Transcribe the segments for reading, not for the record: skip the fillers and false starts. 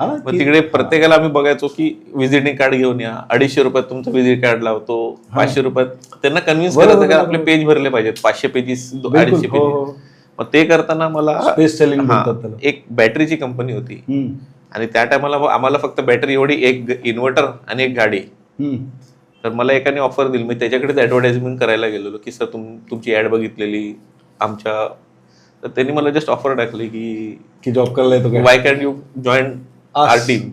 मग तिकडे प्रत्येकाला आम्ही बघायचो की व्हिजिटिंग कार्ड घेऊन या, 250 रुपयात तुमचं व्हिजिट कार्ड लावतो, 500 रुपयात त्यांना कन्व्हिन्स करायचं की आपले पेज भरले पाहिजेत, 500 पेजेस, 250 पेजेस. मग ते करताना मला स्पेस सेलिंग बोलतात त्याला. एक बॅटरीची कंपनी होती आणि त्या टायमाला आम्हाला फक्त बॅटरी एवढी, एक इन्व्हर्टर आणि एक गाडी. तर मला एकाने ऑफर दिली, मी त्याच्याकडेच ऍडव्हर्टाइजमेंट करायला गेलेलो की सर तुमची ऍड बघितलेली आमच्या, तर त्यांनी मला जस्ट ऑफर टाकली की जॉब करायला येतो, why can you join our team.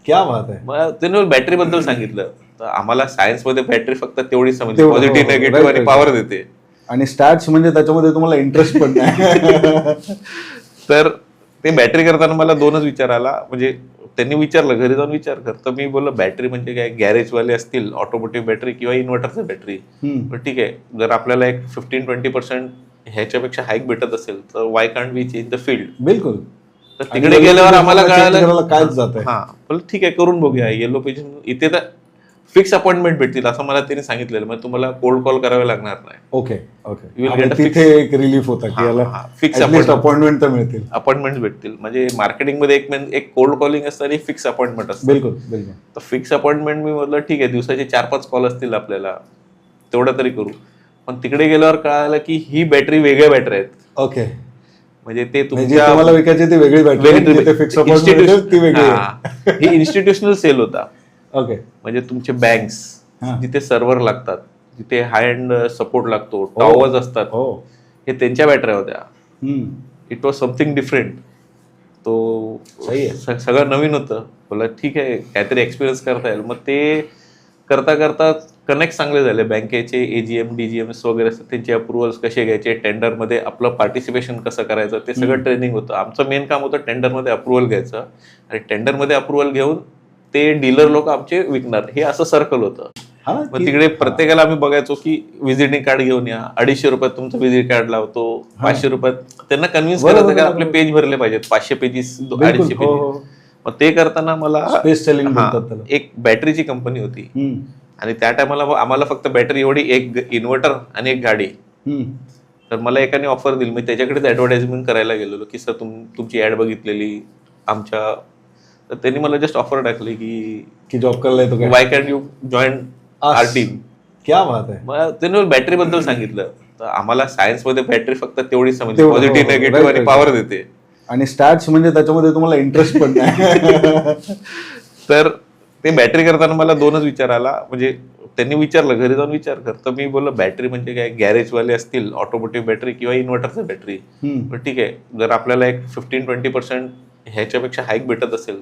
क्या बात आहे. मग त्यांनी बॅटरी बद्दल सांगितलं. तर आम्हाला सायन्स मध्ये बॅटरी फक्त तेवढी समजली, पॉझिटिव्ह निगेटिव्ह आणि पॉवर देते, आणि स्टॅट्स म्हणजे त्याच्यामध्ये तुम्हाला इंटरेस्ट पण नाही. तर ते बॅटरी करताना मला दोनच विचार आला, म्हणजे त्यांनी विचारलं घरी जाऊन विचार कर, तर मी बोललो बॅटरी म्हणजे काय, गॅरेजवाले असतील ऑटोमोटिव्ह बॅटरी किंवा इन्व्हर्टरचं बॅटरी. ठीक आहे, जर आपल्याला एक 15-20% ह्याच्यापेक्षा हाईक भेटत असेल तर why can't we change the field. बिलकुल. तर तिकडे गेल्यावर आम्हाला कळालं कायच जात आहे. हा, बोल ठीक आहे करून बघूया. येलो पेज इथे तर फिक्स अपॉइंटमेंट भेटतील असं मला त्यांनी सांगितलेलं, मग तुम्हाला कोल्ड कॉल करावे लागणार नाही. ओके. तिथे एक रिलीफ होता की याला फिक्स अपॉइंटमेंट तर मिळतील, अपॉइंटमेंट भेटतील. म्हणजे मार्केटिंग मध्ये एक कोल्ड कॉलिंग असतं आणि फिक्स अपॉइंटमेंट असतं. बिलकुल. तर फिक्स अपॉइंटमेंट मी म्हटलं ठीक आहे, दिवसाचे 4-5 कॉल असतील आपल्याला, तेवढं तरी करू. पण तिकडे गेल्यावर कळालं की ही बॅटरी वेगळ्या बॅटरी आहेत. ओके. म्हणजे ते तुम्हाला विकायची ती वेगळी बॅटरी, फिक्स अपॉइंटमेंट ती वेगळी. ही इन्स्टिट्यूशनल सेल होता. ओके. म्हणजे तुमचे बँक्स जिथे सर्व्हर लागतात, जिथे हाय एंड सपोर्ट लागतो, टॉवर्स असतात, हे त्यांच्या बॅटऱ्या होत्या. It was something different. तो सगळं नवीन होतं. बोला ठीक आहे, काहीतरी एक्सपिरियन्स करता येईल. मग ते करता करता कनेक्ट चांगले झाले. बँकेचे एजीएम डीजीएमएस वगैरे असतात, त्यांचे अप्रुव्हल्स कसे घ्यायचे, टेंडरमध्ये आपलं पार्टिसिपेशन कसं करायचं, ते सगळं ट्रेनिंग होतं. आमचं मेन काम होतं टेंडरमध्ये अप्रुव्हल घ्यायचं, आणि टेंडरमध्ये अप्रुव्हल घेऊन ते डीलर लोक आमचे विकणार, हे असं सर्कल होतं. मग तिकडे प्रत्येकाला आम्ही बघायचो की व्हिजिटिंग कार्ड घेऊन या, 250 रुपयात तुमचं व्हिजिट कार्ड लावतो, 500 रुपयात त्यांना कन्व्हिन्स करायचं की आपले पेज भरले पाहिजेत, 500 पेजेस, 250 पेजेस. मग ते करताना मला स्पेस सेलिंग बोलतात त्याला. एक बॅटरीची कंपनी होती आणि त्या टायमाला आम्हाला फक्त बॅटरी एवढी, एक इन्व्हर्टर आणि एक गाडी. तर मला एकाने ऑफर दिली, मी त्याच्याकडेच ऍडव्हर्टाइजमेंट करायला गेलेलो की सर तुमची ऍड बघितलेली आमच्या, तर त्यांनी मला जस्ट ऑफर टाकली की जॉब करायला येतो, why can you join our team. क्या बात आहे. मग त्यांनी बॅटरी बद्दल सांगितलं. तर आम्हाला सायन्स मध्ये बॅटरी फक्त तेवढी समजली, पॉझिटिव्ह निगेटिव्ह आणि पॉवर देते, आणि स्टॅट्स म्हणजे त्याच्यामध्ये तुम्हाला इंटरेस्ट पण नाही. तर ते बॅटरी करताना मला दोनच विचार आला, म्हणजे त्यांनी विचारलं घरी जाऊन विचार कर, तर मी बोललो बॅटरी म्हणजे काय, गॅरेजवाले असतील ऑटोमोटिव्ह बॅटरी किंवा इन्व्हर्टरचं बॅटरी. ठीक आहे, जर आपल्याला एक 15-20% ह्याच्यापेक्षा हाईक भेटत असेल